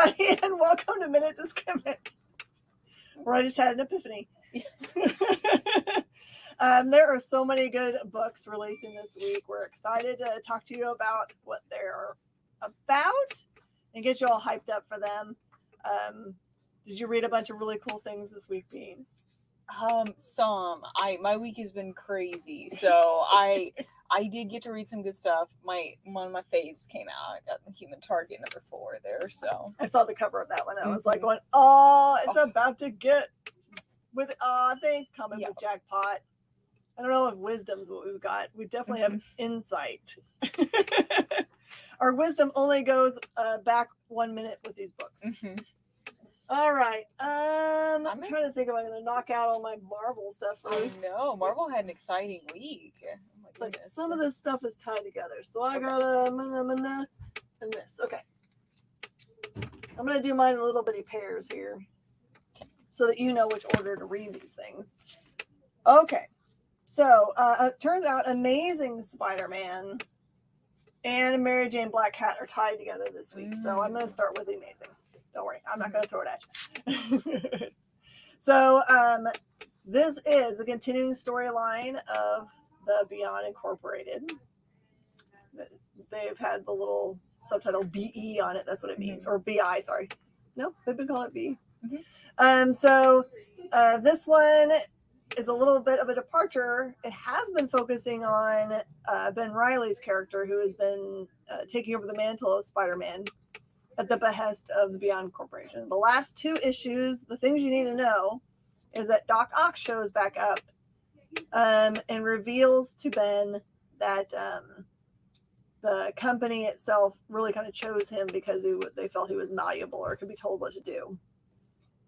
everybody, and welcome to Minute To Skim It, where I just had an epiphany. There are so many good books releasing this week. We're excited to talk to you about what they're about and get you all hyped up for them. Did you read a bunch of really cool things this week, Bean? My week has been crazy, so I did get to read some good stuff. One of my faves came out. I got the Human Target #4 there, so I saw the cover of that one. I was like going, oh, it's about to get with things comic book jackpot. I don't know if wisdom's what we've got. We definitely have insight. Our wisdom only goes back 1 minute with these books. All right. I'm trying to think if I'm going to knock out all my Marvel stuff first. Oh no, Marvel had an exciting week. Oh it's like some of this stuff is tied together. So I got and this. Okay. I'm going to do mine in little bitty pairs here so that you know which order to read these things. Okay. So it turns out Amazing Spider-Man and Mary Jane Black Cat are tied together this week. So I'm going to start with Amazing. Don't worry, I'm not going to throw it at you. So this is a continuing storyline of the Beyond Incorporated. They've had the little subtitle BE on it. That's what it means. Or BI, sorry. No, they've been calling it B. So this one is a little bit of a departure. It has been focusing on Ben Reilly's character, who has been taking over the mantle of Spider-Man at the behest of the Beyond Corporation. The last 2 issues, the things you need to know is that Doc Ock shows back up and reveals to Ben that the company itself really kind of chose him because they felt he was malleable or could be told what to do.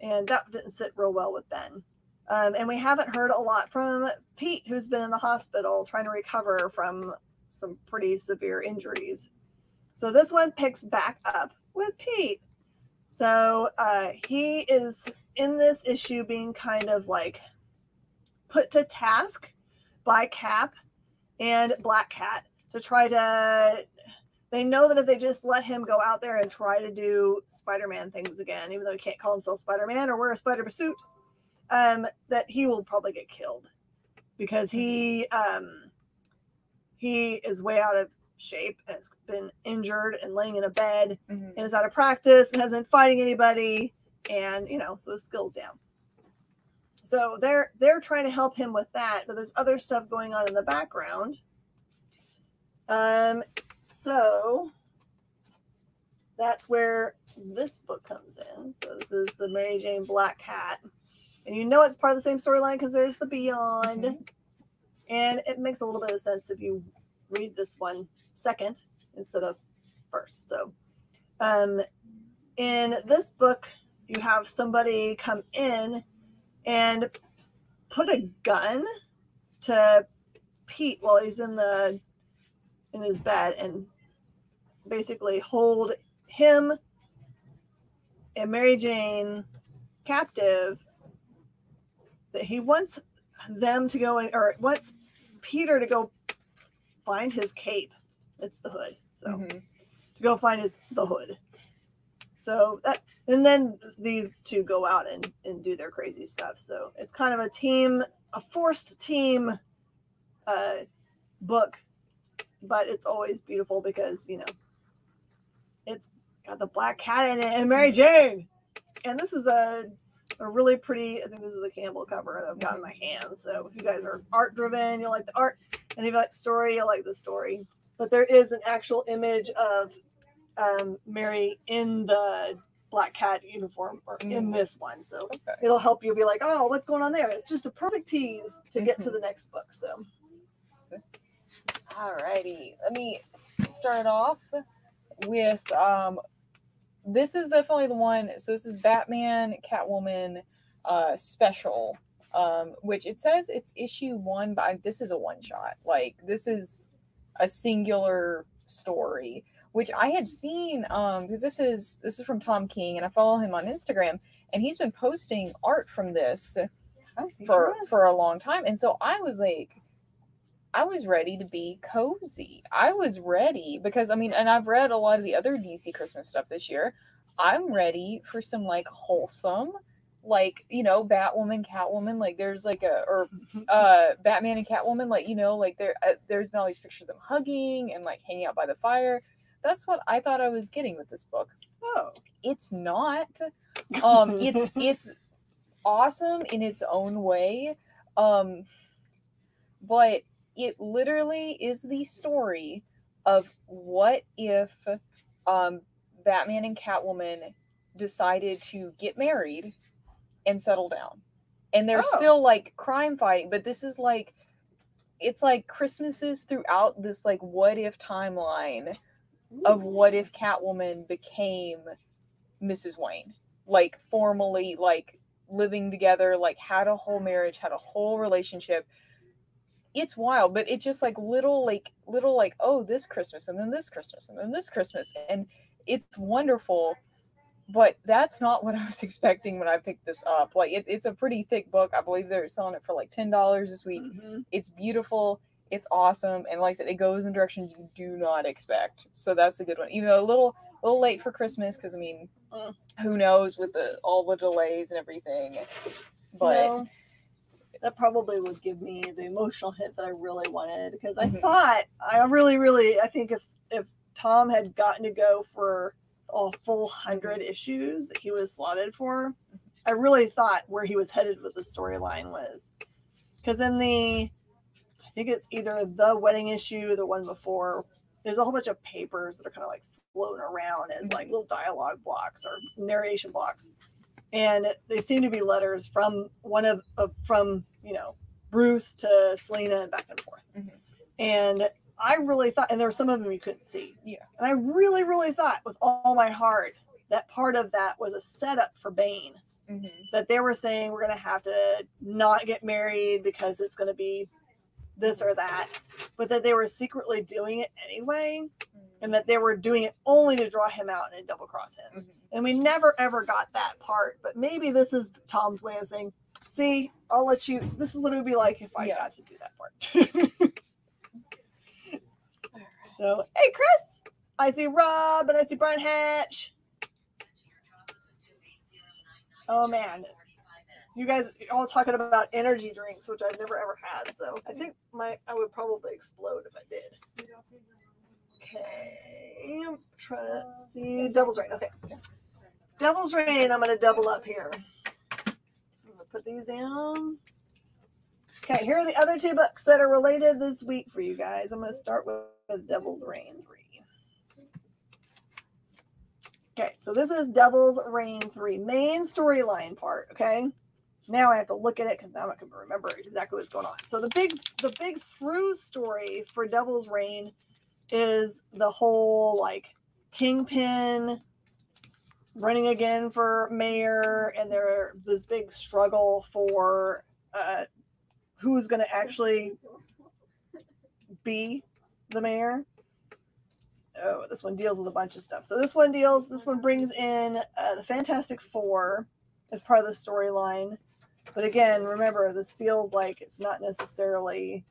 And that didn't sit real well with Ben. And we haven't heard a lot from Pete, who's been in the hospital trying to recover from some pretty severe injuries. So this one picks back up with Pete. So he is in this issue being kind of like put to task by Cap and Black Cat to try to, they know that if they just let him go out there and try to do Spider-Man things again, even though he can't call himself Spider-Man or wear a spider suit, that he will probably get killed because he is way out of shape and has been injured and laying in a bed and is out of practice and hasn't been fighting anybody, and so his skills down. So they're trying to help him with that, but there's other stuff going on in the background. So that's where this book comes in. So this is the Mary Jane Black Cat, and it's part of the same storyline because there's the Beyond, and it makes a little bit of sense if you read this one second instead of first. So in this book, you have somebody come in and put a gun to Pete while he's in his bed and basically hold him and Mary Jane captive. That he wants them to go or wants Peter to go find his cape. It's the hood. So to go find the hood. So that, and then these two go out and do their crazy stuff. So it's kind of a forced team book, but it's always beautiful because, it's got the Black Cat in it and Mary Jane. And this is a really pretty, I think this is the Campbell cover that I've got in my hands. So if you guys are art driven, you'll like the art. And if you like the story, you'll like the story. But there is an actual image of Mary in the Black Cat uniform or in this one. So it'll help you be like, oh, what's going on there? It's just a perfect tease to get to the next book. So. Alrighty. Let me start off with, this is definitely the one. So this is Batman, Catwoman special, which it says it's issue 1, but this is a one-shot. Like, this is a singular story, which I had seen because this is from Tom King, and I follow him on Instagram, and he's been posting art from this for a long time. And so I was like, I was ready to be cozy. I was ready because, and I've read a lot of the other DC Christmas stuff this year. I'm ready for some like wholesome, like, you know, Batwoman, Catwoman, like there's like Batman and Catwoman, like, you know, like there's been all these pictures of them hugging and like hanging out by the fire. That's what I thought I was getting with this book. Oh, it's not. It's awesome in its own way, but it literally is the story of what if Batman and Catwoman decided to get married and settle down. And they're still like crime fighting, but this is like, it's like Christmases throughout this like what if timeline of what if Catwoman became Mrs. Wayne, like formally like living together, like had a whole marriage, had a whole relationship. It's wild, but it's just like little oh, this Christmas and then this Christmas and then this Christmas, and it's wonderful. But that's not what I was expecting when I picked this up. Like it's a pretty thick book. I believe they're selling it for like $10 this week. Mm-hmm. It's beautiful. It's awesome, and like I said, it goes in directions you do not expect. So that's a good one. Even though a little late for Christmas, because I mean, who knows with all the delays and everything. But no, that probably would give me the emotional hit that I really wanted, because I thought I think if Tom had gotten to go for a full 100 issues that he was slotted for, I really thought where he was headed with the storyline was, because in I think it's either the wedding issue or the one before, there's a whole bunch of papers that are kind of like floating around as like little dialogue blocks or narration blocks, and they seem to be letters from from Bruce to Selena and back and forth. And I really thought, and there were some of them you couldn't see. Yeah. And I really, really thought with all my heart that part of that was a setup for Bane. That they were saying we're going to have to not get married because it's going to be this or that, but that they were secretly doing it anyway, and that they were doing it only to draw him out and double cross him. And we never ever got that part, but maybe this is Tom's way of saying, see, I'll let you, this is what it would be like if I got to do that part. So, hey Chris, I see Rob and I see Brian Hatch. Oh man, you guys are all talking about energy drinks, which I've never ever had. So I think I would probably explode if I did. Okay, I'm trying to see Devil's Reign. Okay, Devil's Reign. I'm going to double up here. I'm going to put these down. Okay, here are the other two books that are related this week for you guys. I'm going to start with Devil's Reign 3. Okay, so this is Devil's Reign 3, main storyline part, okay? Now I have to look at it because now I can remember exactly what's going on. So the big through story for Devil's Reign is the whole like Kingpin running again for mayor, and this big struggle for who's going to actually be the mayor. Oh, this one deals with a bunch of stuff. So this one brings in the Fantastic Four as part of the storyline. But again, remember, this feels like it's not necessarily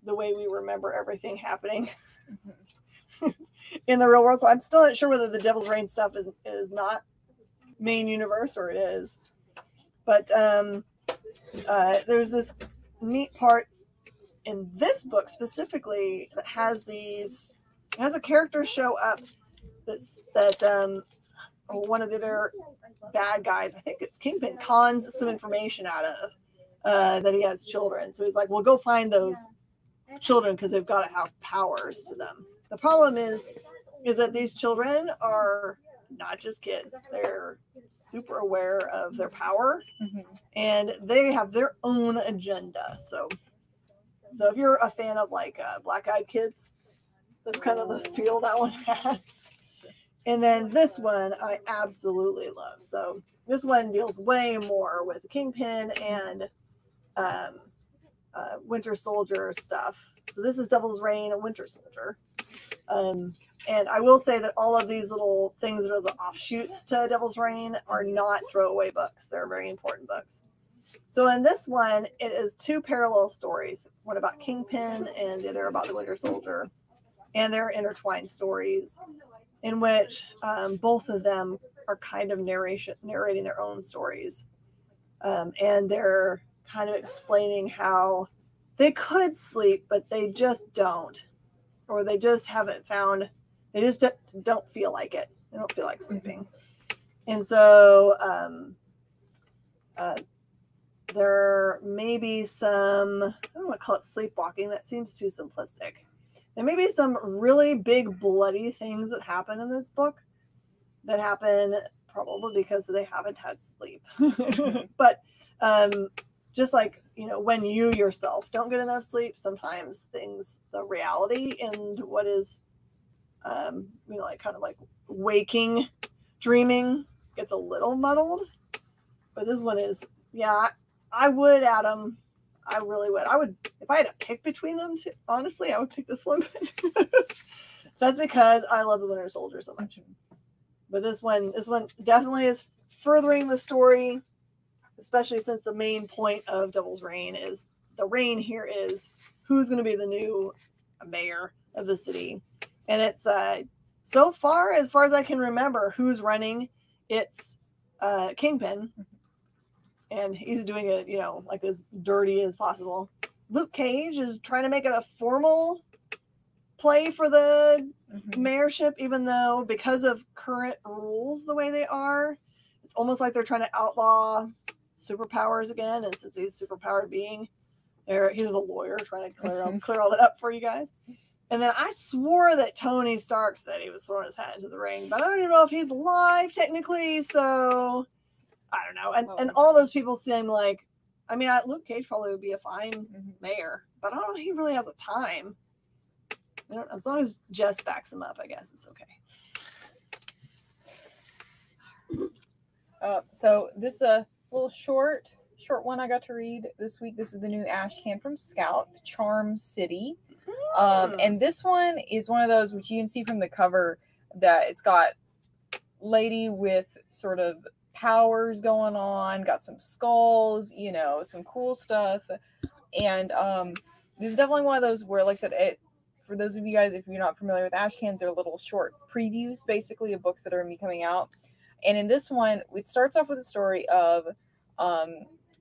the way we remember everything happening in the real world. So I'm still not sure whether the Devil's Reign stuff is not main universe or it is. But there's this neat part in this book specifically that has a character show up that one of the other bad guys, I think it's Kingpin, cons some information out of that he has children. So he's like, well, go find those children because they've got to have powers to them. The problem is that these children are not just kids. They're super aware of their power, and they have their own agenda. So if you're a fan of like Black-Eyed Kids, that's kind of the feel that one has. And then this one I absolutely love. So this one deals way more with the Kingpin and Winter Soldier stuff. So this is Devil's Reign, a Winter Soldier. And I will say that all of these little things that are the offshoots to Devil's Reign are not throwaway books. They're very important books. So in this one, it is two parallel stories. One about Kingpin and the other about the Winter Soldier. And they're intertwined stories. in which both of them are kind of narrating their own stories. And they're kind of explaining how they could sleep, but they just don't. Or they just haven't found, they just don't feel like it. They don't feel like sleeping. And so there may be some, I don't want to call it sleepwalking, that seems too simplistic. There may be some really big bloody things that happen in this book that happen probably because they haven't had sleep. But just like, you know, when you yourself don't get enough sleep, sometimes things, the reality and what is, you know, like kind of like waking, dreaming gets a little muddled. But this one is, yeah, I would, Adam. I really would. I would, if I had to pick between them two, honestly, I would pick this one. That's because I love the Winter Soldier so much. But this one definitely is furthering the story, especially since the main point of Devil's Reign is, the reign here is who's going to be the new mayor of the city. And it's, so far as I can remember, who's running, it's Kingpin. And he's doing it, you know, like as dirty as possible. Luke Cage is trying to make it a formal play for the mayorship, even though because of current rules the way they are, it's almost like they're trying to outlaw superpowers again. And since he's a superpowered being, he's a lawyer trying to clear all that up for you guys. And then I swore that Tony Stark said he was throwing his hat into the ring, but I don't even know if he's alive technically, so I don't know. And all those people seem like, I mean, Luke Cage probably would be a fine mayor, but I don't know if he really has a time. As long as Jess backs him up, I guess it's okay. So this is a little short one I got to read this week. This is the new Ashcan from Scout, Charm City. And this one is one of those which you can see from the cover that it's got lady with sort of powers going on, got some skulls, you know, some cool stuff. And this is definitely one of those where, like I said, for those of you guys, if you're not familiar with Ashcans, they're little short previews basically of books that are going to be coming out. And in this one, it starts off with a story of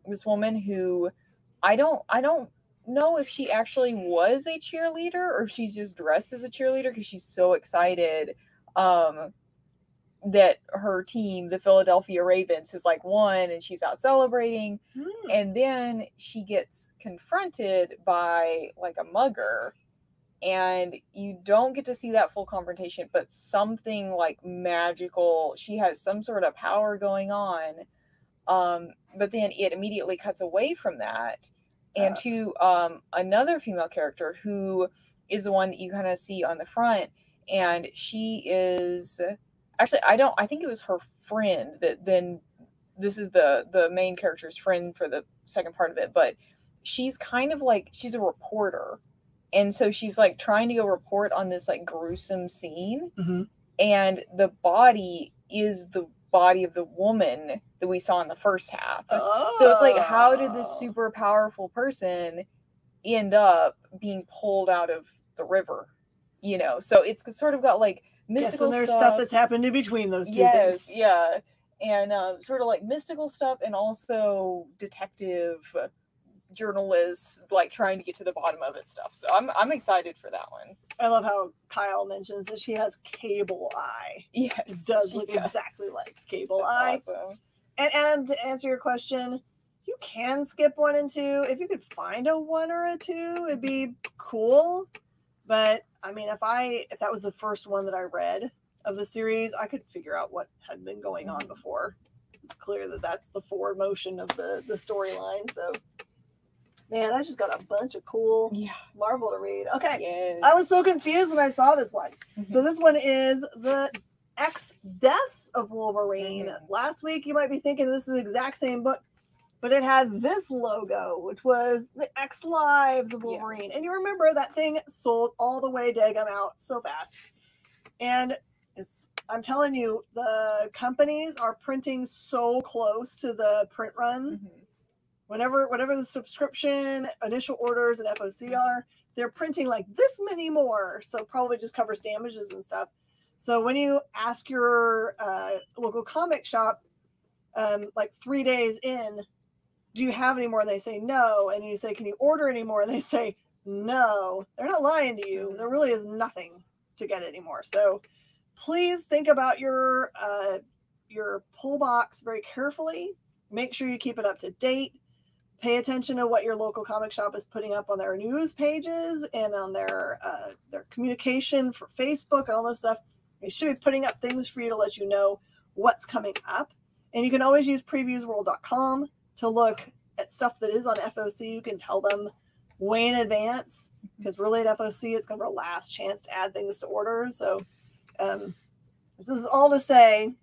this woman who I don't know if she actually was a cheerleader or if she's just dressed as a cheerleader because she's so excited that her team, the Philadelphia Ravens, has like won and she's out celebrating. And then she gets confronted by like a mugger, and you don't get to see that full confrontation, but something like magical, she has some sort of power going on. But then it immediately cuts away from that and to another female character who is the one that you kind of see on the front. And she is actually, I think it was her friend that then, this is the main character's friend for the second part of it, but she's kind of like, she's a reporter. And so she's like trying to go report on this like gruesome scene. And the body is the body of the woman that we saw in the first half. So it's like, how did this super powerful person end up being pulled out of the river? You know, so it's sort of got like mystical there's stuff that's happened in between those two things. Yeah. And sort of like mystical stuff and also detective journalists like trying to get to the bottom of it stuff. So I'm excited for that one. I love how Kyle mentions that she has cable eye. Yes, it does look exactly like cable eye. Awesome. And Adam, to answer your question, you can skip 1 and 2. If you could find a 1 or a 2, it'd be cool. But I mean, if that was the first one that I read of the series, I could figure out what had been going on before. It's clear that that's the forward motion of the storyline. So, man, I just got a bunch of cool Marvel to read. Okay. Yes. I was so confused when I saw this one. So this one is the Deaths of Wolverine. Last week, you might be thinking this is the exact same book, but it had this logo, which was the X Lives of Wolverine. And you remember that thing sold all the way daggum out so fast. And I'm telling you, the companies are printing so close to the print run. Whatever the subscription, initial orders, and FOC are, they're printing like this many more. So probably just covers damages and stuff. So when you ask your local comic shop, like 3 days in, do you have any more? And they say no. And you say, can you order any more? And they say no. They're not lying to you. There really is nothing to get anymore. So please think about your pull box very carefully. Make sure you keep it up to date. Pay attention to what your local comic shop is putting up on their news pages and on their communication for Facebook and all this stuff. They should be putting up things for you to let you know what's coming up. And you can always use previewsworld.com to look at stuff that is on FOC. You can tell them way in advance, because really at FOC, it's kind of our last chance to add things to orders. So this is all to say,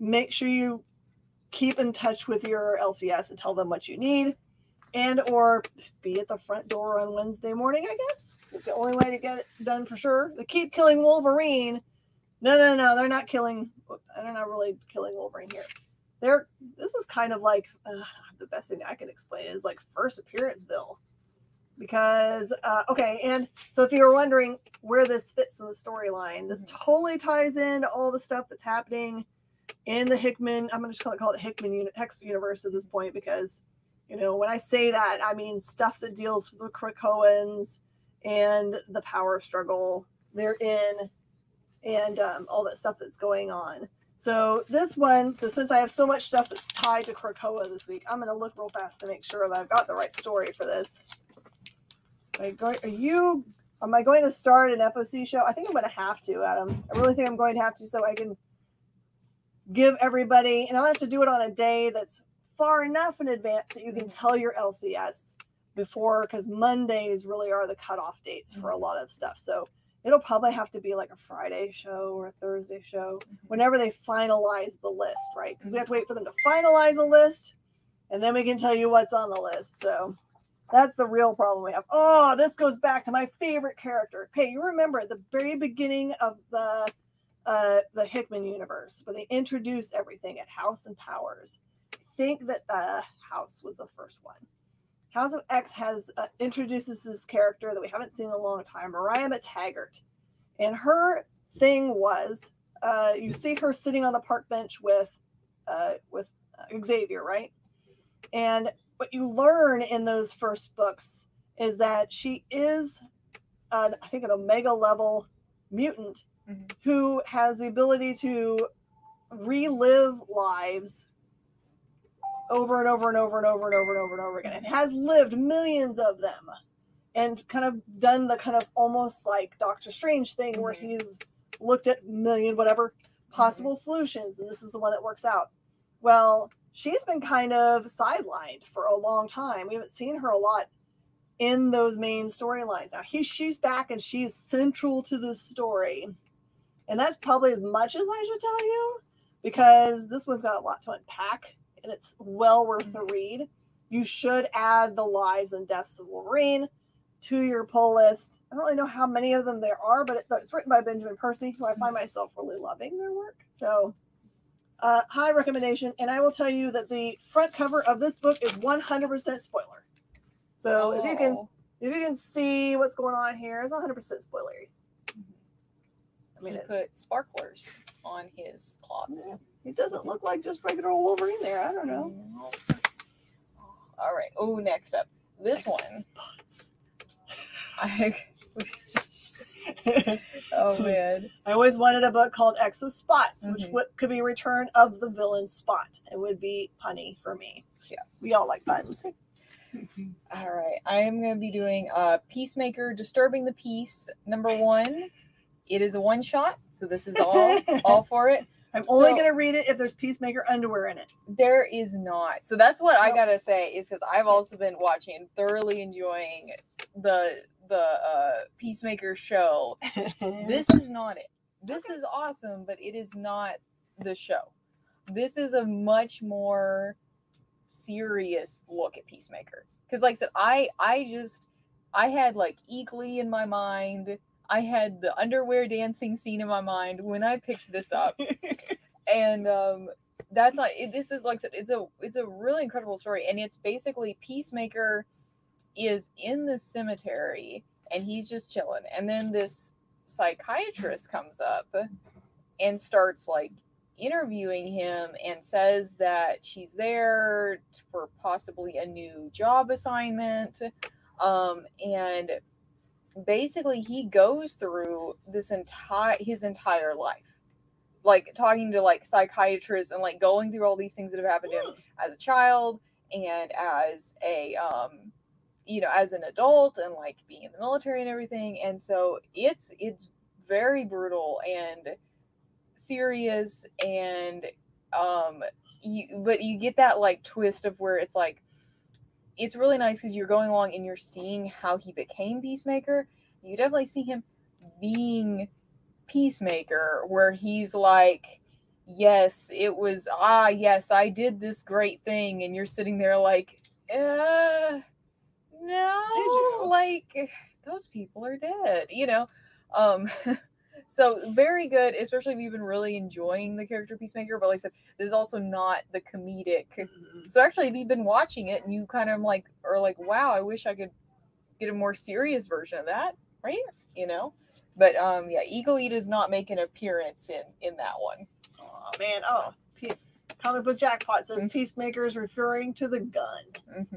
make sure you keep in touch with your LCS and tell them what you need, and or be at the front door on Wednesday morning, I guess. It's the only way to get it done for sure. They keep killing Wolverine. No, they're not killing. They're not really killing Wolverine here. This is kind of like the best thing I can explain is like first appearanceville, because okay, and so if you were wondering where this fits in the storyline, this totally ties into all the stuff that's happening in the Hickman. I'm going to just call it the Hickman Hex universe at this point, because when I say that, I mean stuff that deals with the Krakoans and the power struggle they're in, and all that stuff that's going on. So this one, since I have so much stuff that's tied to Krakoa this week, I'm going to look real fast to make sure that I've got the right story for this. Am I going to start an FOC show? I think I'm going to have to, Adam. I really think I'm going to have to, so I can give everybody, and I'll have to do it on a day that's far enough in advance so you can tell your LCS before, because Mondays really are the cutoff dates for a lot of stuff. So it'll probably have to be like a Friday show or a Thursday show whenever they finalize the list, right? Because we have to wait for them to finalize a list, and then we can tell you what's on the list. So that's the real problem we have. Oh, this goes back to my favorite character. Okay, you remember at the very beginning of the Hickman universe, where they introduce everything at House and Powers. I think that House was the first one. House of X introduces this character that we haven't seen in a long time, Mariah McTaggart. And her thing was, you see her sitting on the park bench with Xavier, right? And what you learn in those first books is that she is, I think, an Omega level mutant who has the ability to relive lives over and over and over and over and over and over and over again, and has lived millions of them, and kind of done the kind of almost like Doctor Strange thing where he's looked at million whatever possible solutions, and this is the one that works out. Well, she's been kind of sidelined for a long time. We haven't seen her a lot in those main storylines. Now she's back, and she's central to the story, and that's probably as much as I should tell you, because this one's got a lot to unpack, and it's well worth the read. You should add the lives and deaths of Wolverine to your pull list. I don't really know how many of them there are, but it's written by Benjamin Percy, so I find myself really loving their work. So high recommendation. And I will tell you that the front cover of this book is 100% spoiler. So if you can see what's going on here, it's 100% spoilery. I mean, he put sparklers on his claws. Yeah. It doesn't look like just regular old Wolverine there. I don't know. All right. Oh, next up. This one. Spots. Oh, man. I always wanted a book called X of Spots, which could be Return of the Villain's Spot. It would be punny for me. Yeah. We all like puns. All right. I am going to be doing Peacemaker, Disturbing the Peace, #1. It is a one-shot, so this is all for it. I'm only going to read it if there's Peacemaker underwear in it. There is not. So that's what I got to say, is because I've also been watching and thoroughly enjoying the Peacemaker show. This is not it. This is awesome, but it is not the show. This is a much more serious look at Peacemaker. Because like I said, I had like Eagly in my mind. I had the underwear dancing scene in my mind when I picked this up, and that's not. This is like I said, it's a really incredible story, and it's basically Peacemaker is in the cemetery and he's just chilling, and then this psychiatrist comes up and starts like interviewing him and says that she's there for possibly a new job assignment. And basically he goes through his entire life, like talking to like psychiatrists and like going through all these things that have happened to him as a child and as a as an adult, and like being in the military and everything. And so it's very brutal and serious, and but you get that like twist of where it's like, it's really nice because you're going along and you're seeing how he became Peacemaker. You definitely see him being Peacemaker, where he's like, yes, it was, yes, I did this great thing. And you're sitting there like, no, like, those people are dead, So very good, especially if you've been really enjoying the character Peacemaker. But like I said, this is also not the comedic. So actually, if you've been watching it and you kind of like are like, wow, I wish I could get a more serious version of that, right? But Eagle-E does not make an appearance in that one. Oh man, Comic Book Jackpot says Peacemaker is referring to the gun. Mm-hmm.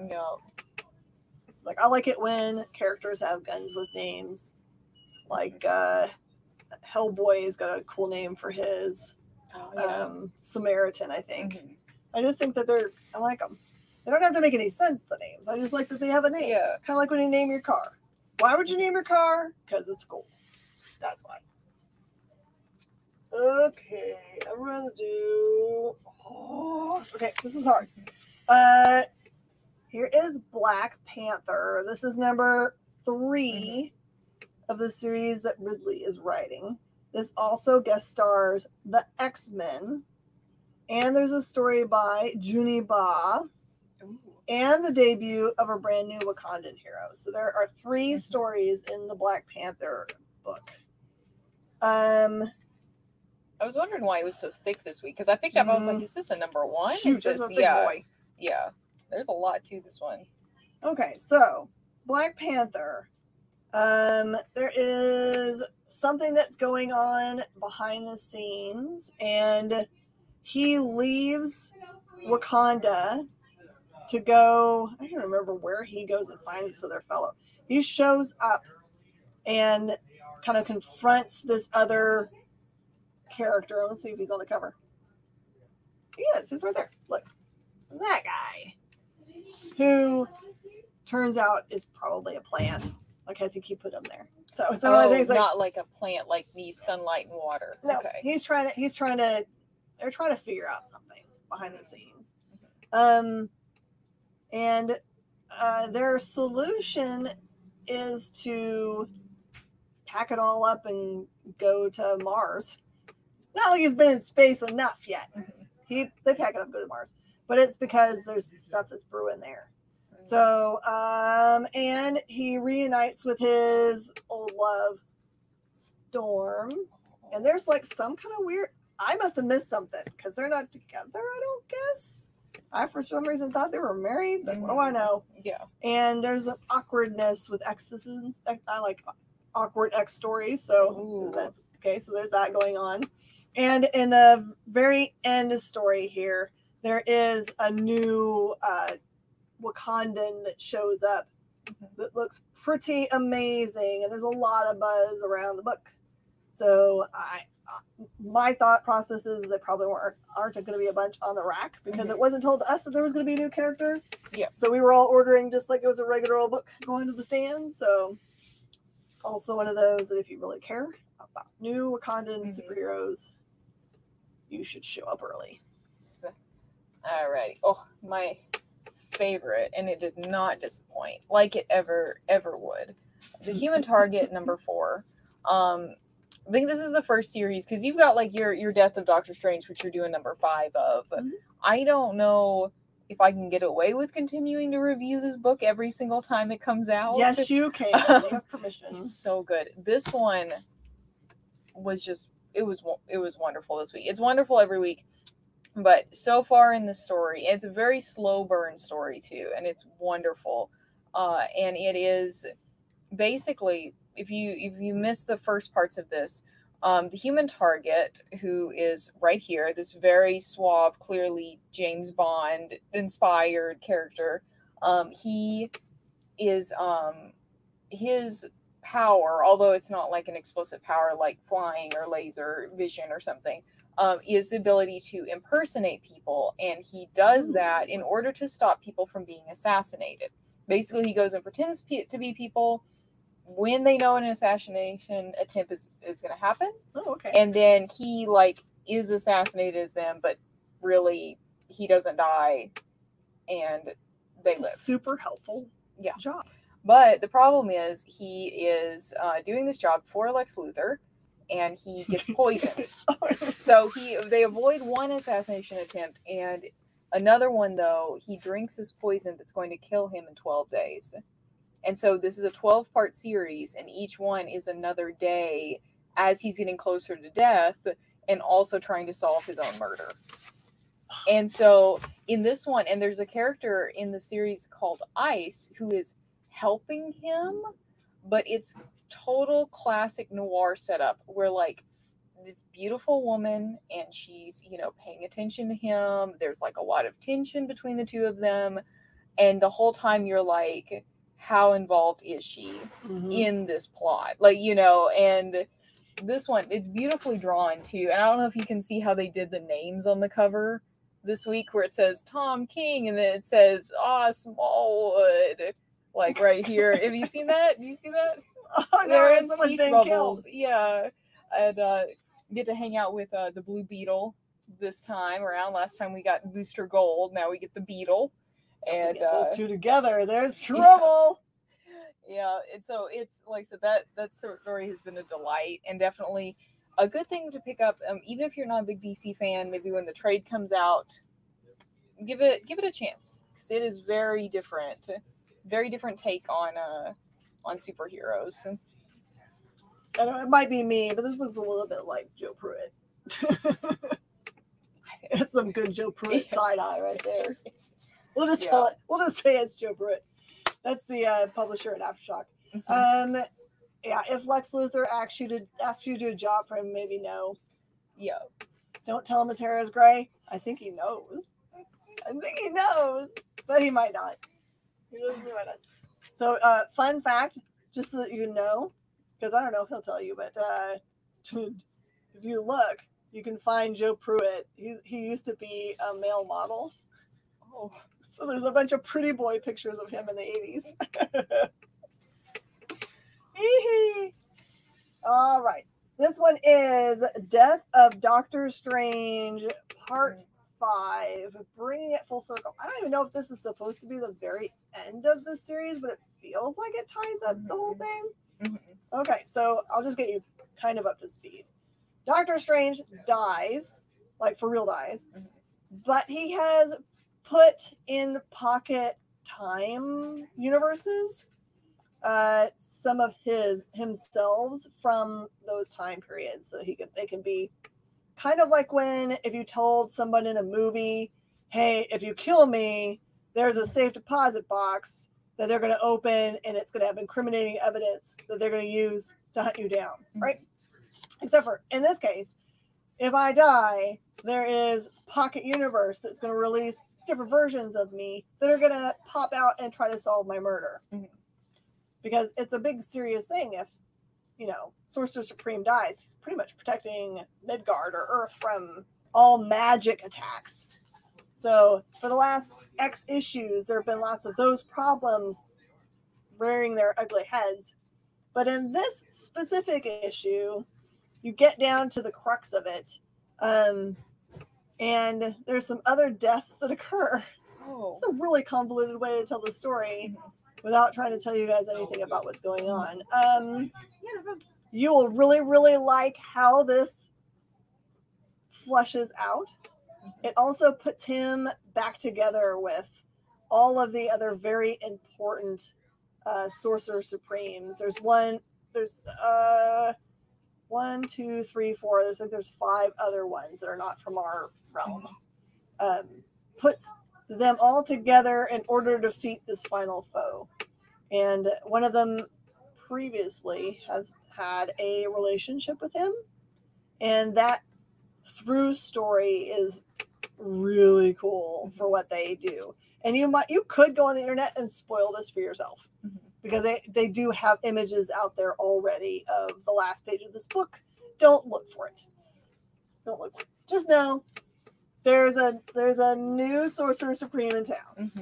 Yeah. Like, I like it when characters have guns with names. Like Hellboy has got a cool name for his. Samaritan, I think. Mm-hmm. I just think that I like them. They don't have to make any sense, the names. I just like that they have a name. Yeah. Kind of like when you name your car. Why would you name your car? Because it's cool. That's why. Okay, I'm going to do... okay, this is hard. Here is Black Panther. This is number 3 of the series that Ridley is writing. This also guest stars the X-Men. And there's a story by Juni Ba. And the debut of a brand new Wakandan hero. So there are 3 stories in the Black Panther book. I was wondering why it was so thick this week, because I picked up, I was like, is this a number 1? Huge, is this a thick boy. Yeah. There's a lot to this one. Okay, so Black Panther. There is something that's going on behind the scenes, and he leaves Wakanda to go, I can't remember where he goes and finds this other fellow. He shows up and kind of confronts this other character. Let's see if he's on the cover. He is. He's right there. Look. That guy. Who turns out is probably a plant. Like, I think he put him there. So it's one of the things, like, not like a plant, like needs sunlight and water. No, okay. They're trying to figure out something behind the scenes. And their solution is to pack it all up and go to Mars. Not like he's been in space enough yet. They pack it up and go to Mars. But it's because there's stuff that's brewing there. So, and he reunites with his old love, Storm. And there's like some kind of weird, I must have missed something because they're not together, I don't guess. I, for some reason, thought they were married, but what do I know? Yeah. And there's an awkwardness with exes. I like awkward ex stories. So that's okay. So there's that going on. And in the very end story here, there is a new Wakandan that shows up that looks pretty amazing, and there's a lot of buzz around the book. So my thought process is there probably aren't going to be a bunch on the rack because it wasn't told to us that there was going to be a new character. Yeah. So we were all ordering just like it was a regular old book going to the stands. So also one of those that if you really care about new Wakandan superheroes, you should show up early. Alrighty. Oh, my favorite, and it did not disappoint like it ever would. The Human Target number 4. I think this is the first series because you've got like your Death of Doctor Strange, which you're doing number 5 of. I don't know if I can get away with continuing to review this book every single time it comes out. Yes, you can. You have permission. It's so good. This one was just it was wonderful this week. It's wonderful every week. But so far in the story, it's a very slow burn story too, and it's wonderful. And it is basically if you missed the first parts of this, the human target, who is right here, this very suave, clearly James Bond inspired character, he is his power, although it's not like an explicit power like flying or laser vision or something, is the ability to impersonate people, and he does that in order to stop people from being assassinated. Basically, he goes and pretends to be people when they know an assassination attempt is going to happen. Oh, okay. And then he like is assassinated as them, but really he doesn't die, and they live. Super helpful job. But the problem is he is doing this job for Lex Luthor, and he gets poisoned. So they avoid one assassination attempt, and another one, though, he drinks this poison that's going to kill him in 12 days. And so this is a 12-part series, and each one is another day as he's getting closer to death and also trying to solve his own murder. And so in this one, and there's a character in the series called Ice who is helping him, but it's total classic noir setup where like this beautiful woman, and she's, you know, paying attention to him. There's like a lot of tension between the two of them, and the whole time you're like, how involved is she in this plot? Like, you know, and this one, it's beautifully drawn too. And I don't know if you can see how they did the names on the cover this week, where it says Tom King and then it says Smallwood, like right here. Have you seen that? Do you see that? Oh no, someone's been killed. Yeah. And get to hang out with the Blue Beetle this time around. Last time we got Booster Gold, now we get the Beetle. And get those two together, there's trouble. Yeah, and so it's like I said, that story has been a delight, and definitely a good thing to pick up. Even if you're not a big DC fan, maybe when the trade comes out, give it a chance, because it is very different take on superheroes. I don't know, it might be me, but this looks a little bit like Joe Pruitt. That's some good Joe Pruitt side eye right there. We'll just tell it. We'll just say it's Joe Pruitt. That's the publisher at Aftershock. Yeah, if Lex Luthor asks you to do a job for him, maybe no. Yeah. Don't tell him his hair is gray. I think he knows. But he might not. So, fun fact, just so that you know, because I don't know if he'll tell you, but if you look, you can find Joe Pruitt. He used to be a male model. Oh, so there's a bunch of pretty boy pictures of him in the 80s. All right. This one is Death of Doctor Strange, Part 5, bringing it full circle. I don't even know if this is supposed to be the very end of the series, but it feels like it ties up the whole thing. Okay, so I'll just get you kind of up to speed. Doctor Strange dies, like for real dies, but he has put in pocket time universes some of himself from those time periods, so they can be kind of like when if you told someone in a movie, hey, if you kill me, there's a safe deposit box that they're going to open and it's going to have incriminating evidence that they're going to use to hunt you down, right? Except for in this case, if I die, there is pocket universe that's going to release different versions of me that are going to pop out and try to solve my murder. Because it's a big serious thing. If, you know, Sorcerer Supreme dies, he's pretty much protecting Midgard or Earth from all magic attacks. So for the last X issues, there have been lots of those problems rearing their ugly heads. But in this specific issue, you get down to the crux of it. And there's some other deaths that occur. It's a really convoluted way to tell the story without trying to tell you guys anything about what's going on. You will really, really like how this fleshes out. It also puts him back together with all of the other very important Sorcerer Supremes. There's 1, 2, 3, 4. There's 5 other ones that are not from our realm. Puts them all together in order to defeat this final foe. And one of them previously has had a relationship with him, and that through story is really cool for what they do. And you could go on the internet and spoil this for yourself, because they do have images out there already of the last page of this book. Don't look for it. Don't look for it. Just know there's a new Sorcerer Supreme in town.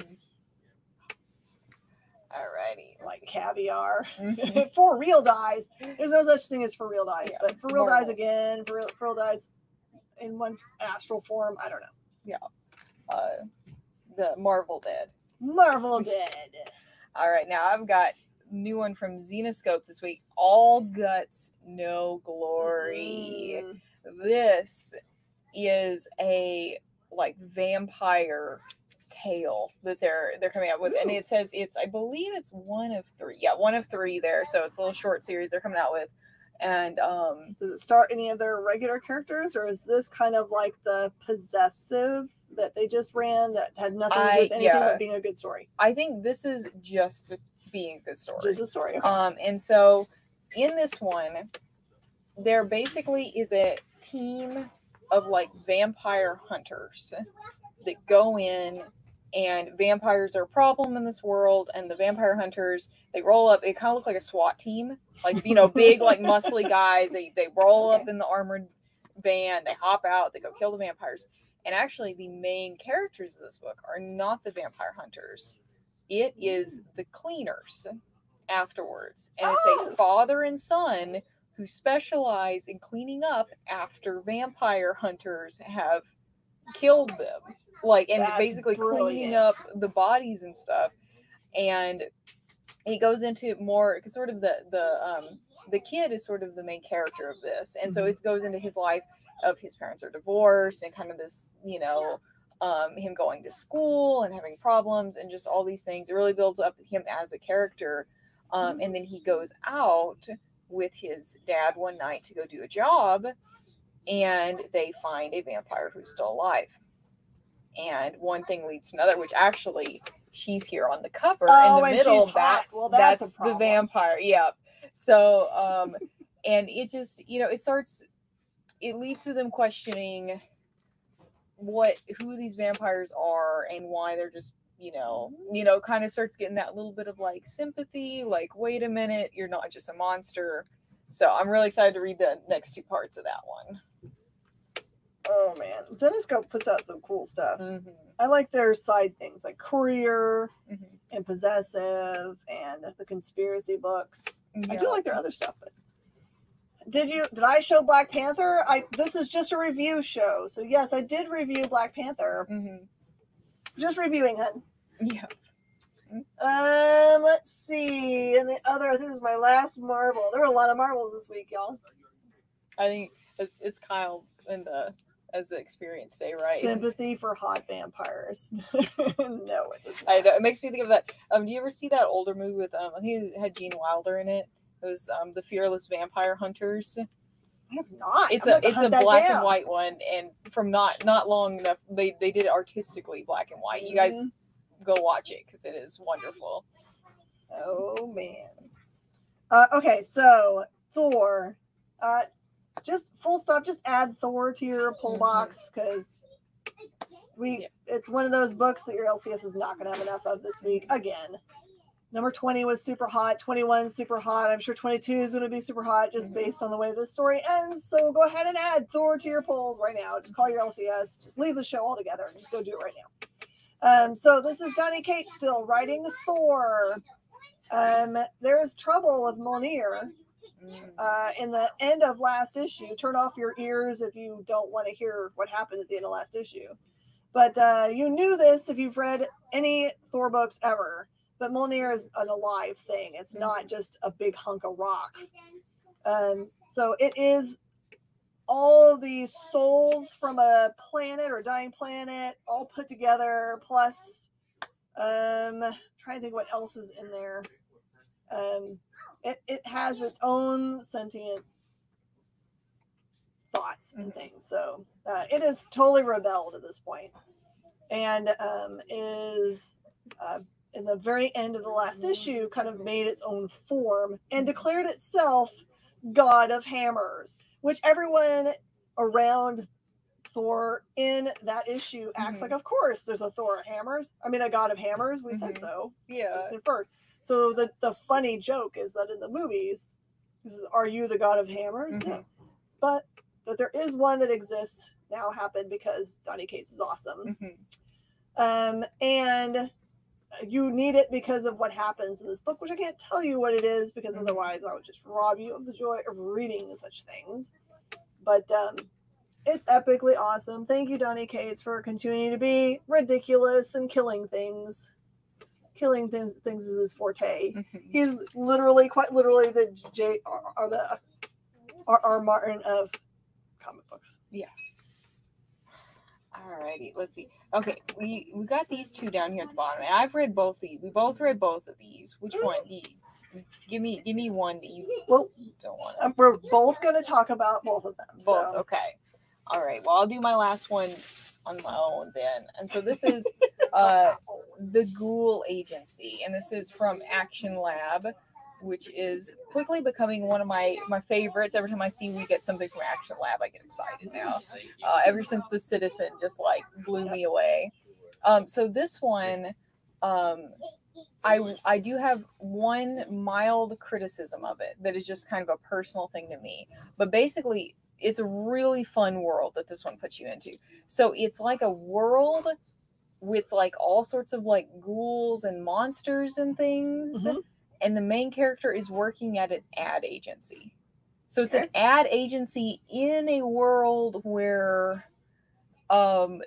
Alrighty. Like caviar. For real dies. There's no such thing as for real dies, but for real dies again, for real dies in one astral form, I don't know. Yeah. The Marvel Dead. Marvel Dead. All right, now I've got a new one from Xenoscope this week. All Guts, No Glory. This is a like vampire tale that they're coming out with, and it says I believe it's one of three there, so it's a little short series they're coming out with. And does it start any of their regular characters, or is this kind of like the possessive that they just ran that had nothing to do with anything but being a good story? I think this is just being a good story. Just a story. Okay. And so in this one, there basically is a team of like vampire hunters that go in, and vampires are a problem in this world, and the vampire hunters, they roll up, it kind of looks like a SWAT team, like, you know, big like muscly guys, they roll up in the armored van, they hop out, they go kill the vampires. And actually the main characters of this book are not the vampire hunters, it is the cleaners afterwards, and it's a father and son who specialize in cleaning up after vampire hunters have killed them, like, and basically cleaning up the bodies and stuff. And he goes into more because sort of the kid is sort of the main character of this, and so it goes into his life of his parents are divorced and kind of this, you know, him going to school and having problems and just all these things. It really builds up him as a character, and then he goes out with his dad one night to go do a job, and they find a vampire who's still alive. And one thing leads to another, which actually she's here on the cover in the middle. That's the vampire. Yeah. So, and it just, you know, it leads to them questioning who these vampires are and why they're just, you know, kind of starts getting that little bit of like sympathy, like, wait a minute, you're not just a monster. So I'm really excited to read the next two parts of that one. Oh man, Zenescope puts out some cool stuff. I like their side things like Courier and Possessive and the conspiracy books. I do like their other stuff, but did I show Black Panther? This is just a review show, so yes, I did review Black Panther. Just reviewing it. Yeah. Let's see, and the other, I think this is my last Marvel. There were a lot of Marvels this week, y'all. I think it's Kyle as the experienced day, right? Sympathy for hot vampires. No, it does not. I know, it makes me think of that. Do you ever see that older movie with I think it had Gene Wilder in it? It was The Fearless Vampire Hunters. I have not. It's a black and white one, and from not long enough, they did it artistically black and white. You guys go watch it because it is wonderful. Oh man. Okay, so Thor. Just full stop. Just add Thor to your pull box, because it's one of those books that your LCS is not going to have enough of this week again. Number 20 was super hot. 21 super hot. I'm sure 22 is going to be super hot just based on the way this story ends. So go ahead and add Thor to your polls right now. Just call your LCS. Just leave the show altogether and just go do it right now. So this is Donny Cates still writing Thor. There is trouble with Mjolnir. In the end of last issue. Turn off your ears if you don't want to hear what happened at the end of last issue. But you knew this if you've read any Thor books ever. But Mjolnir is an alive thing. It's not just a big hunk of rock. So it is all the souls from a planet or dying planet all put together. Plus, trying to think what else is in there. It has its own sentient thoughts and things. So it is totally rebelled at this point, and is in the very end of the last issue, kind of made its own form and declared itself God of Hammers, which everyone around Thor in that issue acts like, of course, there's a Thor of Hammers. I mean, a God of Hammers. We said so. Yeah. So inferred. So the funny joke is that in the movies, this is, are you the God of Hammers? No. But that there is one that exists now happened because Donny Cates is awesome. And you need it because of what happens in this book, which I can't tell you what it is because otherwise I would just rob you of the joy of reading such things. But it's epically awesome. Thank you, Donny Cates, for continuing to be ridiculous and killing things. Killing things is his forte. He's literally, quite literally, the R. Martin of comic books. Yeah. Alrighty, let's see. Okay, we got these two down here at the bottom, and I've read both these. We both read both of these. Which one? Give me one that you don't want. We're both going to talk about both of them. Both, so. Okay. All right. Well, I'll do my last one on my own then. And so this is the Ghoul Agency, and this is from Action Lab, which is quickly becoming one of my favorites. Every time I see we get something from Action Lab, I get excited now. Ever since The Citizen just like blew me away. So this one, I do have one mild criticism of it that is just kind of a personal thing to me. But basically, it's a really fun world that this one puts you into. So it's like a world with like all sorts of like ghouls and monsters and things. And the main character is working at an ad agency. So it's an ad agency in a world where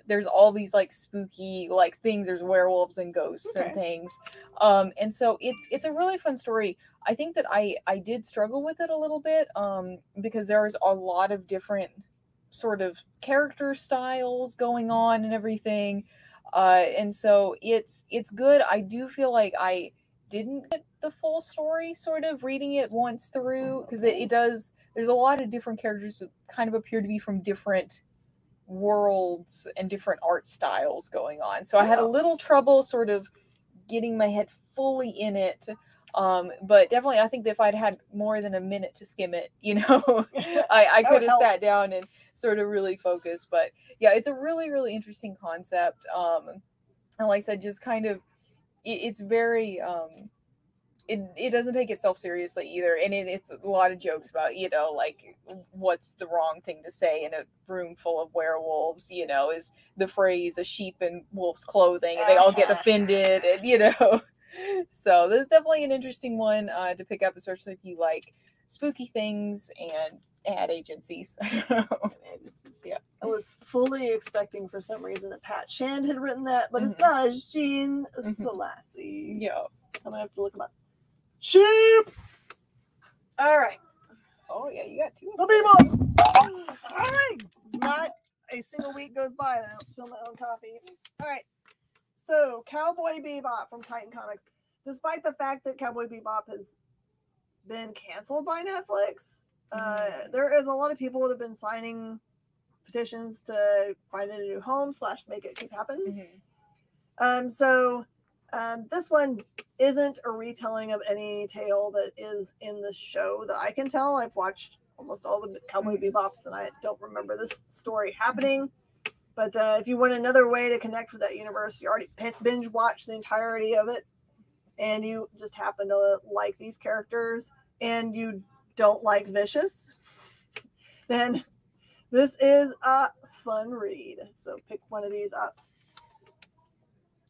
there's all these like spooky like things. There's werewolves and ghosts and things. And so it's a really fun story. I think that I did struggle with it a little bit because there's a lot of different sort of character styles going on and everything. And so it's good. I do feel like I didn't get the full story sort of reading it once through because it does. There's a lot of different characters that kind of appear to be from different worlds and different art styles going on. So I had a little trouble sort of getting my head fully in it. But definitely I think that if I'd had more than a minute to skim it, you know, I could have sat down and sort of really focused. But yeah, it's a really, really interesting concept. And like I said, just kind of, it's very, it doesn't take itself seriously either. And it's a lot of jokes about, you know, like what's the wrong thing to say in a room full of werewolves, you know, is the phrase a sheep in wolf's clothing, and they all get offended, and you know. So this is definitely an interesting one to pick up, especially if you like spooky things and ad agencies. Yeah, I was fully expecting for some reason that Pat Shand had written that, but it's not. It's Gene Selassie. Yeah, I'm gonna have to look him up. Sheep. All right. Oh yeah, you got two. The people. All right. It's not a single week goes by that I don't spill my own coffee. All right. So, Cowboy Bebop from Titan Comics. Despite the fact that Cowboy Bebop has been canceled by Netflix, there is a lot of people that have been signing petitions to find a new home / make it keep happening. This one isn't a retelling of any tale that is in the show that I can tell. I've watched almost all the Cowboy Bebops and I don't remember this story happening. But if you want another way to connect with that universe, you already binge watched the entirety of it, and you just happen to like these characters, and you don't like Vicious, then this is a fun read. So pick one of these up.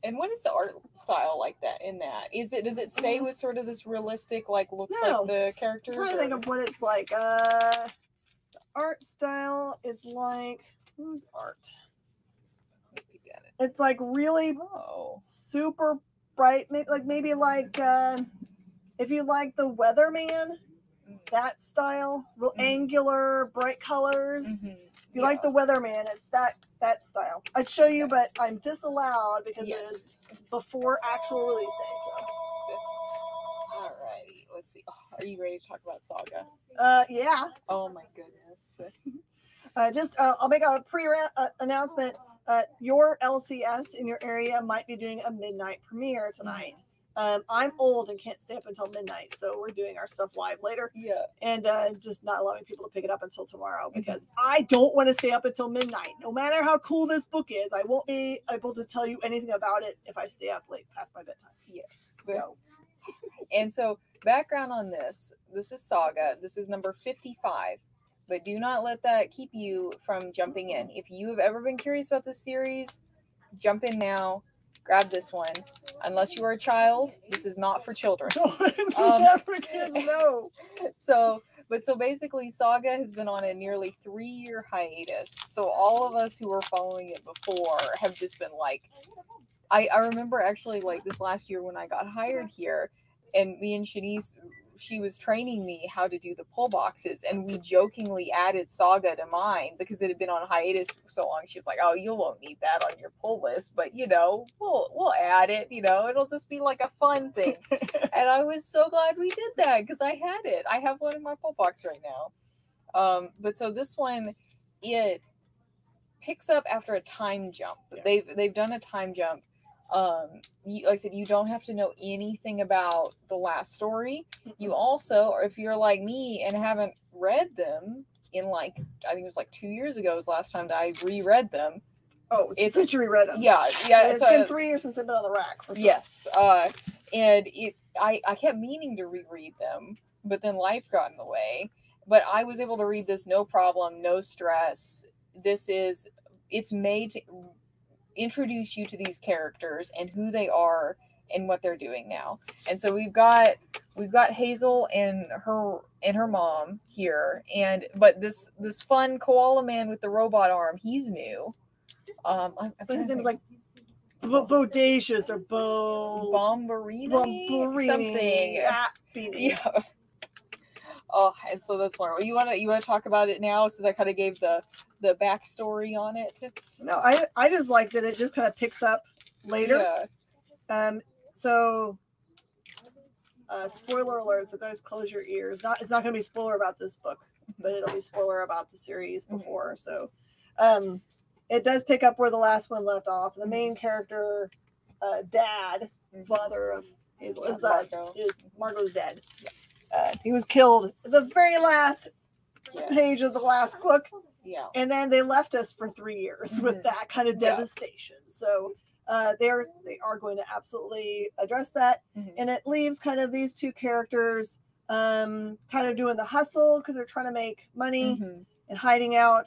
And what is the art style like that in that? Does it stay with sort of this realistic, like looks like the characters? I'm trying to think of what it's like. The art style is like, whose art? It's like really super bright, maybe like if you like the Weatherman, that style, real angular, bright colors. If you like the Weatherman, it's that style. I'd show you, but I'm disallowed because it is before actual release day. So. Alrighty, let's see. Oh, are you ready to talk about Saga? Yeah. Oh my goodness. I'll make a pre-announcement. Your LCS in your area might be doing a midnight premiere tonight. I'm old and can't stay up until midnight, so we're doing our stuff live later. Yeah. And just not allowing people to pick it up until tomorrow because I don't want to stay up until midnight. No matter how cool this book is, I won't be able to tell you anything about it if I stay up late past my bedtime. Yes. So. And so, background on this. This is Saga. This is number 55. But do not let that keep you from jumping in. If you have ever been curious about this series, jump in now. Grab this one. Unless you are a child, this is not for children. Not for kids, no. So basically, Saga has been on a nearly 3-year hiatus. So all of us who were following it before have just been like, I remember actually like this last year when I got hired here, and me and Shanice, she was training me how to do the pull boxes, and we jokingly added Saga to mine because it had been on hiatus for so long. She was like, "Oh, you won't need that on your pull list, but we'll add it. It'll just be like a fun thing." And I was so glad we did that because I had it. I have one in my pull box right now. But so this one, it picks up after a time jump. Yeah. They've done a time jump. Like I said, you don't have to know anything about the last story. You also, or if you're like me and haven't read them in I think it was 2 years ago was the last time that I reread them. Oh, since you reread them. Yeah. It's been 3 years since they've been on the rack. For sure. Yes. And I kept meaning to reread them, but then life got in the way. But I was able to read this no problem, no stress. It's made to introduce you to these characters and who they are and what they're doing now. And so we've got Hazel and her mom here, but this fun koala man with the robot arm, he's new. His name is like Bodacious or Bomberini something. Yeah. Oh, and so that's wonderful. You want to talk about it now, since I kind of gave the backstory on it? No, I just like that it just kind of picks up later. Yeah. So, spoiler alert. So guys, close your ears. It's not going to be spoiler about this book, but it'll be spoiler about the series before. So, it does pick up where the last one left off. The main character, dad, father of Hazel, is Margot's dad. Yeah. He was killed at the very last page of the last book. Yeah. And then they left us for 3 years with that kind of devastation. So they are going to absolutely address that. And it leaves kind of these two characters kind of doing the hustle because they're trying to make money and hiding out.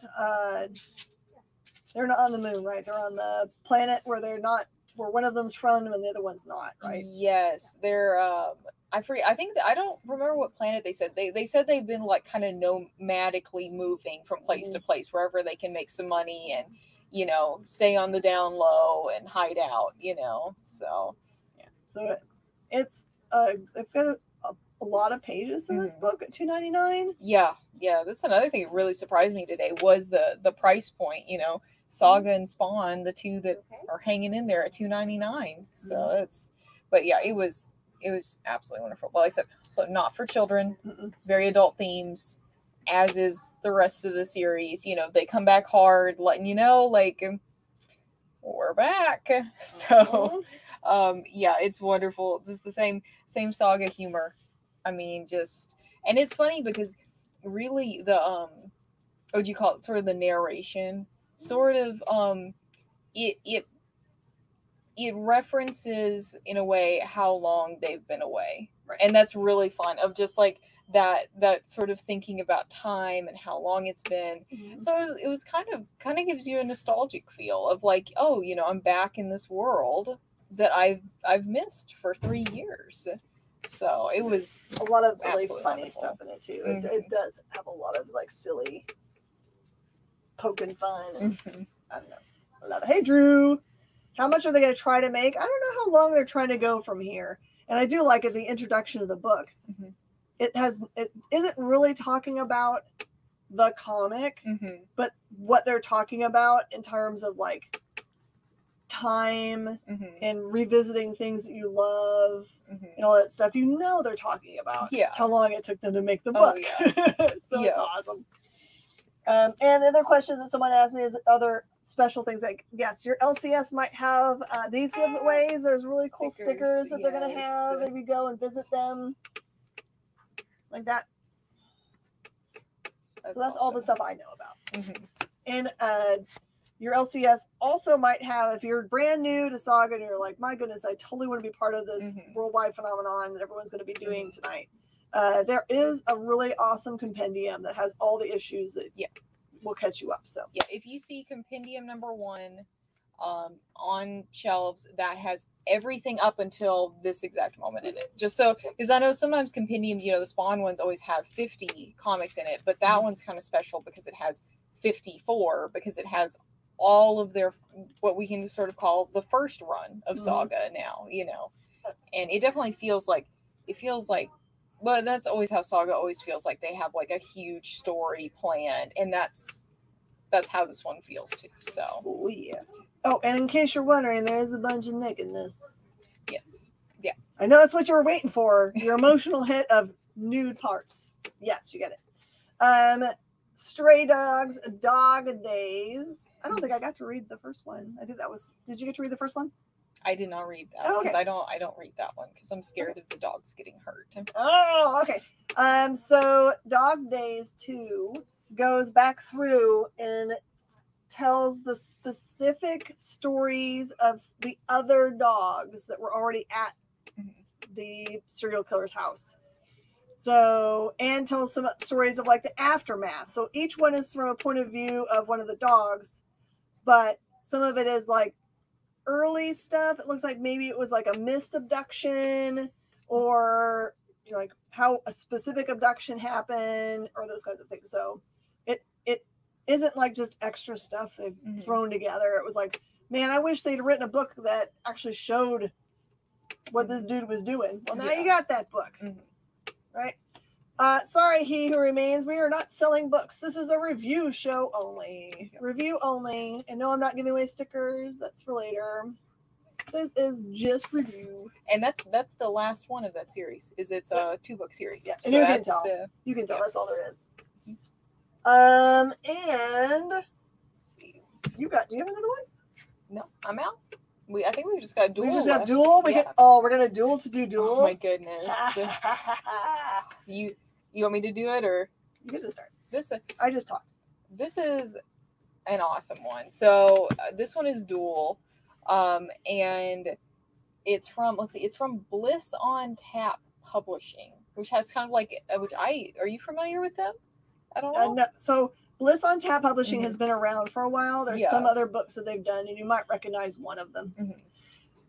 They're not on the moon, right? They're on the planet where one of them's from and the other one's not, right? Yes. They're I think I don't remember what planet they said. They said they've been kind of nomadically moving from place to place wherever they can make some money and stay on the down low and hide out, So yeah. So it's they've got a lot of pages in this book at $2.99. Yeah. That's another thing that really surprised me today was the price point. Saga and Spawn, the two that are hanging in there at $2.99. So but yeah, it was absolutely wonderful. Well, like I said, so not for children, very adult themes, as is the rest of the series. They come back hard, letting you know, we're back. So, yeah, it's wonderful. Just the same Saga humor. I mean, and it's funny because really the, what would you call it? Sort of the narration, it references in a way how long they've been away. Right. And that's really fun, of just that sort of thinking about time and how long it's been. So it was kind of gives you a nostalgic feel of oh, I'm back in this world that I've missed for 3 years. So it was a lot of really funny wonderful stuff in it too. It does have a lot of silly poking fun. I don't know. I love it. Hey Drew. How much are they going to try to make? I don't know how long they're trying to go from here. And I do like it, the introduction of the book. It isn't really talking about the comic, but what they're talking about in terms of time and revisiting things that you love and all that stuff. They're talking about how long it took them to make the book. So it's awesome. And the other question that someone asked me is, are there special things. Like, yes, your LCS might have these giveaways. There's really cool stickers that they're going to have if you go and visit them. Like that. So that's all the stuff I know about. Mm-hmm. And your LCS also might have, if you're brand new to Saga and you're like, my goodness, I totally want to be part of this worldwide phenomenon that everyone's going to be doing tonight. There is a really awesome compendium that has all the issues that will catch you up. So yeah, if you see compendium number 1 on shelves, that has everything up until this exact moment in it. Just so, because I know sometimes compendiums, you know, the Spawn ones always have 50 comics in it, but that one's kind of special because it has 54, because it has all of their, what we can sort of call the first run of Saga now, you know. And it definitely feels like, well, that's always how Saga always feels like. They have like a huge story planned, and that's how this one feels too. So oh yeah. Oh, and in case you're wondering, there's a bunch of nakedness. Yes. Yeah. I know that's what you were waiting for. Your emotional hit of nude parts. Yes, you get it. Stray Dogs, Dog Days. I don't think I got to read the first one. I think that was. Did you get to read the first one? I did not read that because I don't read that one because I'm scared of the dogs getting hurt. Oh, okay. So Dog Days 2 goes back through and tells the specific stories of the other dogs that were already at the serial killer's house. So, and tells some stories of like the aftermath. So each one is from a point of view of one of the dogs, but some of it is like early stuff. It looks like maybe it was like a missed abduction, or you know, like how a specific abduction happened, or those kinds of things. So it isn't like just extra stuff they've thrown together. It was like, man, I wish they'd written a book that actually showed what this dude was doing. Well, now you got that book. Right? Sorry, He Who Remains. We are not selling books. This is a review show only. Review only. And no, I'm not giving away stickers. That's for later. This is just review. And that's the last one of that series. It's a 2-book series. Yeah, and so you can tell. You can tell. That's all there is. And let's see. Do you have another one? No, I'm out. I think we just got Duel. We just have Duel. We're gonna Duel to do Duel. Oh my goodness. You want me to do it, or you get to start? I just talked. This is an awesome one. So this one is Duel, and it's from Bliss on Tap Publishing, which has kind of like are you familiar with them? I don't know. No. So Bliss on Tap Publishing has been around for a while. There's some other books that they've done, and you might recognize one of them,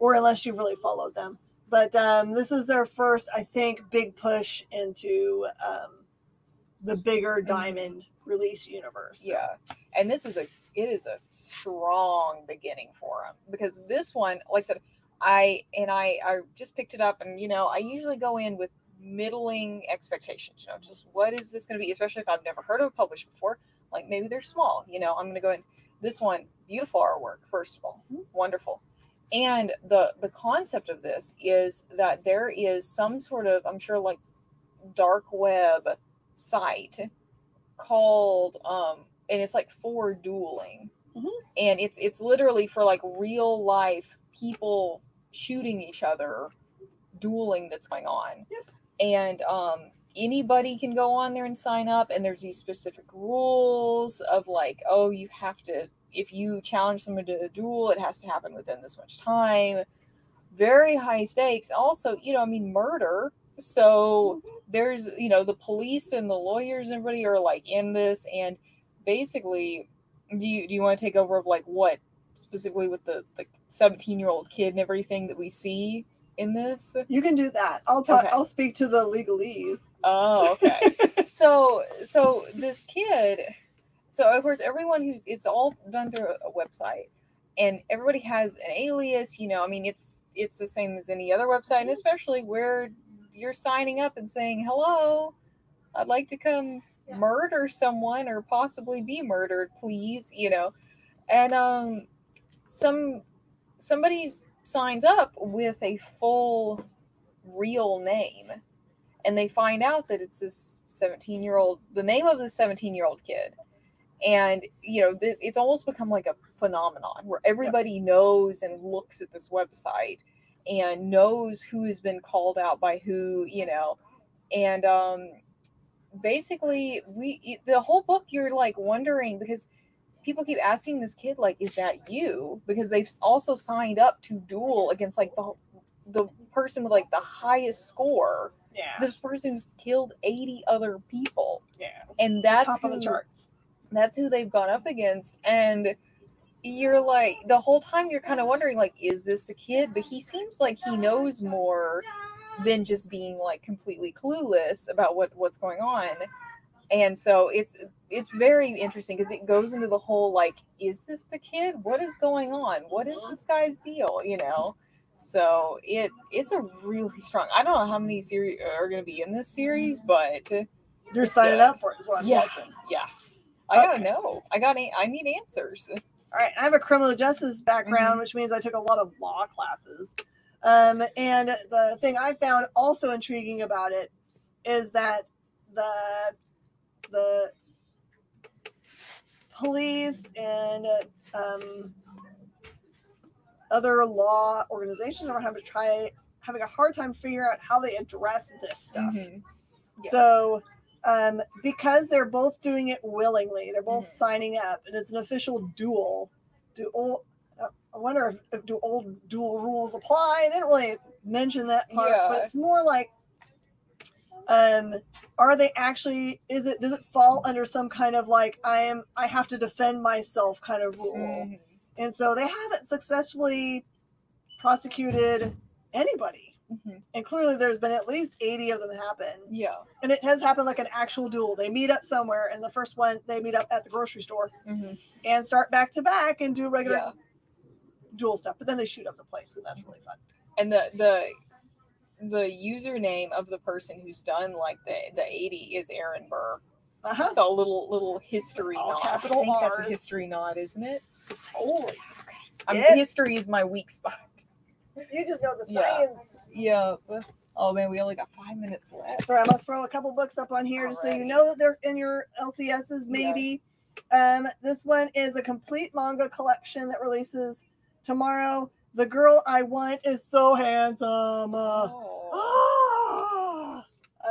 or unless you really followed them. But this is their first, I think, big push into the bigger Diamond release universe. So. Yeah, and it is a strong beginning for them, because this one, like I said, I just picked it up, and I usually go in with middling expectations. Just what is this going to be, especially if I've never heard of a publisher before. Like maybe they're small. I'm going to go in. This one, beautiful artwork, first of all, wonderful. And the concept of this is that there is some sort of, I'm sure, like dark web site called and it's like for dueling, and it's literally for like real life people shooting each other, dueling that's going on. And anybody can go on there and sign up, and there's these specific rules of like, oh, you have to, if you challenge someone to a duel, it has to happen within this much time. Very high stakes. Also, murder. So there's, the police and the lawyers and everybody are like in this, and basically, do you want to take over of like what specifically with the 17-year-old kid and everything that we see in this? You can do that. I'll talk. Okay. I'll speak to the legalese. Oh, okay. so this kid. So of course, it's all done through a website, and everybody has an alias. It's the same as any other website, and especially where you're signing up and saying, "Hello, I'd like to come murder someone or possibly be murdered, please." And somebody signs up with a full real name, and they find out that it's this 17-year-old, the name of the 17-year-old kid. And it's almost become like a phenomenon where everybody knows and looks at this website and knows who has been called out by who, and basically the whole book you're like wondering, because people keep asking this kid, like, is that you? Because they've also signed up to duel against like the person with like the highest score. Yeah. This person who's killed 80 other people. Yeah. And that's top of the charts. That's who they've gone up against. And you're like, the whole time you're kind of wondering, like, is this the kid? But he seems like he knows more than just being like completely clueless about what's going on. And so it's very interesting because it goes into the whole, like, is this the kid? What is going on? What is this guy's deal? So it's a really strong. I don't know how many series are going to be in this series, but you're signing up for it as well. Yeah. I gotta know. I need answers. All right, I have a criminal justice background, which means I took a lot of law classes. And the thing I found also intriguing about it is that the police and other law organizations are having a hard time figuring out how they address this stuff. Yeah. So because they're both doing it willingly, they're both signing up, and it's an official duel. I wonder if do old duel rules apply? They don't really mention that part, but it's more like, are they actually? Does it fall under some kind of like I have to defend myself kind of rule? And so they haven't successfully prosecuted anybody. And clearly there's been at least 80 of them happen. Yeah. And it has happened like an actual duel. They meet up somewhere, and the first one, they meet up at the grocery store and start back to back and do regular duel stuff. But then they shoot up the place, and that's really fun. And the username of the person who's done like the 80 is Aaron Burr. So a little history nod. I think that's a history nod, isn't it? Totally. History is my weak spot. You just know the science. Yeah. Oh man, we only got 5 minutes left. Sorry, I'm gonna throw a couple books up on here just so you know that they're in your LCSs. Maybe. This one is a complete manga collection that releases tomorrow. The Girl I Want is so handsome. I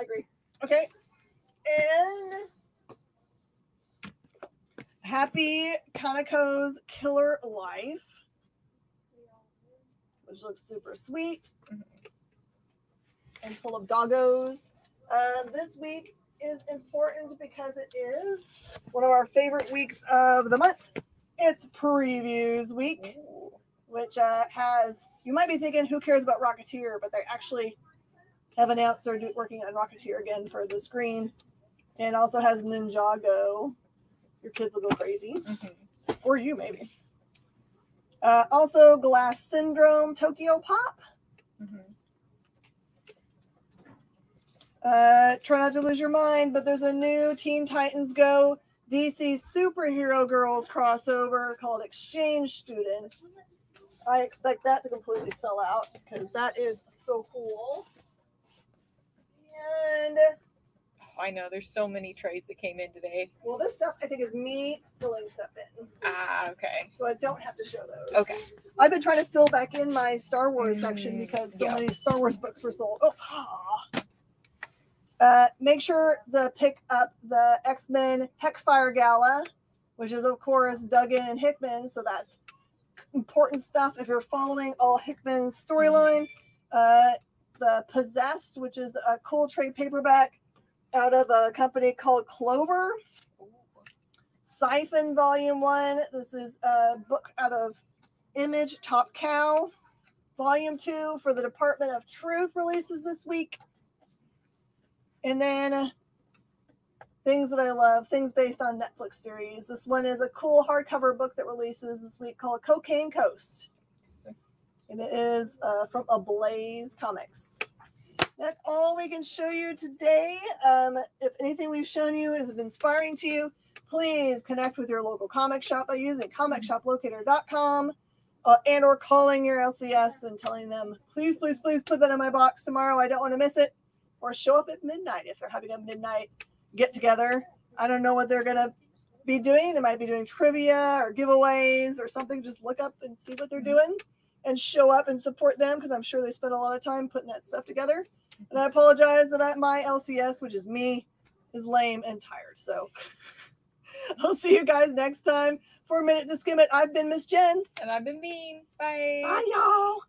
agree. Okay, and Happy Kaneko's Killer Life, which looks super sweet and full of doggos. This week is important because it is one of our favorite weeks of the month. It's previews week, which has, you might be thinking, who cares about Rocketeer? But they actually have announced they're working on Rocketeer again for the screen. And also has Ninjago. Your kids will go crazy. Or you, maybe. Also, Glass Syndrome, Tokyo Pop. Try not to lose your mind, but there's a new Teen Titans Go DC Superhero Girls crossover called Exchange Students. I expect that to completely sell out because that is so cool. And I know there's so many trades that came in today. Well, this stuff I think is me filling stuff in. Okay. So I don't have to show those. Okay. I've been trying to fill back in my Star Wars section because so many Star Wars books were sold. Make sure to pick up the X-Men Heckfire Gala, which is of course Duggan and Hickman. So that's important stuff if you're following all Hickman's storyline. The Possessed, which is a cool trade paperback out of a company called Clover. Siphon Volume 1. This is a book out of Image Top Cow. Volume 2 for the Department of Truth releases this week. And then things that I love, things based on Netflix series. This one is a cool hardcover book that releases this week called Cocaine Coast. And it is from Ablaze Comics. That's all we can show you today. If anything we've shown you is inspiring to you, please connect with your local comic shop by using comicsshoplocator.com and or calling your LCS and telling them, please, please, please put that in my box tomorrow. I don't want to miss it. Or show up at midnight if they're having a midnight get together. I don't know what they're going to be doing. They might be doing trivia or giveaways or something. Just look up and see what they're doing and show up and support them, because I'm sure they spend a lot of time putting that stuff together. And I apologize that my LCS, which is me, is lame and tired. So I'll see you guys next time for a Minute to Skim It. I've been Miss Jen. And I've been Bean. Bye. Bye, y'all.